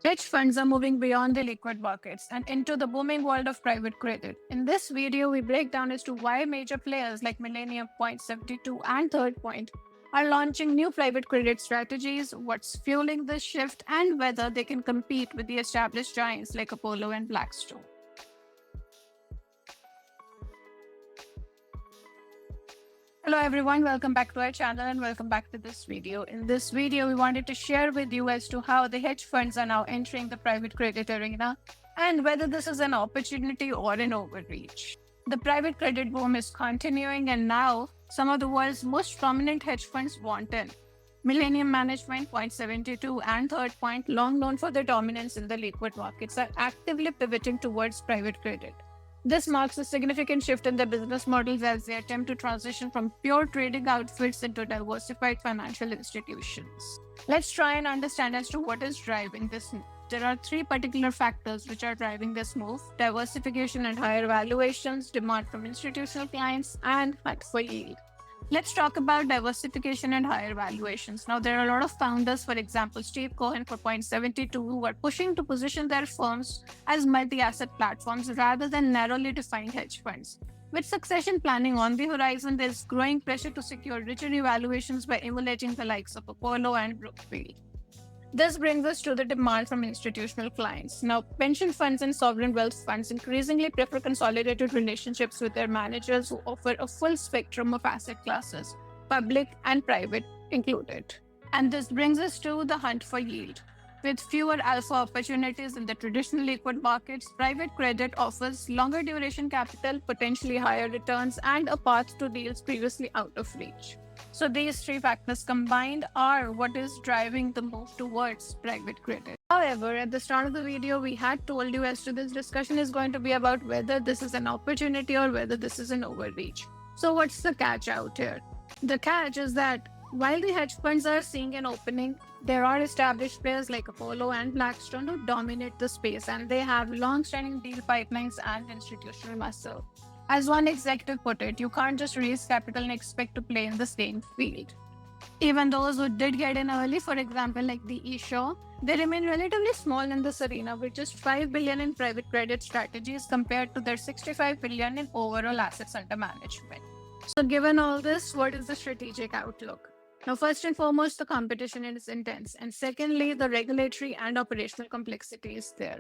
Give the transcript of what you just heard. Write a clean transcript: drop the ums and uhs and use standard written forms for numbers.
Hedge funds are moving beyond the liquid markets and into the booming world of private credit. In this video, we break down as to why major players like Millennium Point 72 and Third Point are launching new private credit strategies, what's fueling this shift, and whether they can compete with the established giants like Apollo and Blackstone. Hello everyone, welcome back to our channel and welcome back to this video. In this video, we wanted to share with you as to how the hedge funds are now entering the private credit arena and whether this is an opportunity or an overreach. The private credit boom is continuing, and now some of the world's most prominent hedge funds want in. Millennium Management, Point 72, and Third Point, long known for their dominance in the liquid markets, are actively pivoting towards private credit. This marks a significant shift in their business models as they attempt to transition from pure trading outfits into diversified financial institutions. Let's try and understand as to what is driving this move. There are three particular factors which are driving this move: diversification and higher valuations, demand from institutional clients, and hunt for yield. Let's talk about diversification and higher valuations. Now, there are a lot of founders, for example, Steve Cohen for Point 72, who are pushing to position their firms as multi-asset platforms rather than narrowly defined hedge funds. With succession planning on the horizon, there's growing pressure to secure richer evaluations by emulating the likes of Apollo and Brookfield. This brings us to the demand from institutional clients. Now, pension funds and sovereign wealth funds increasingly prefer consolidated relationships with their managers who offer a full spectrum of asset classes, public and private included. And this brings us to the hunt for yield. With fewer alpha opportunities in the traditional liquid markets, private credit offers longer duration capital, potentially higher returns, and a path to deals previously out of reach. So these three factors combined are what is driving the move towards private credit. However, at the start of the video, we had told you as to this discussion is going to be about whether this is an opportunity or whether this is an overreach. So what's the catch out here? The catch is that while the hedge funds are seeing an opening, there are established players like Apollo and Blackstone who dominate the space, and they have long-standing deal pipelines and institutional muscle. As one executive put it, you can't just raise capital and expect to play in the same field. Even those who did get in early, for example, like the eShaw, they remain relatively small in this arena with just 5 billion in private credit strategies compared to their 65 billion in overall assets under management. So given all this, what is the strategic outlook? Now, first and foremost, the competition is intense. And secondly, the regulatory and operational complexity is there.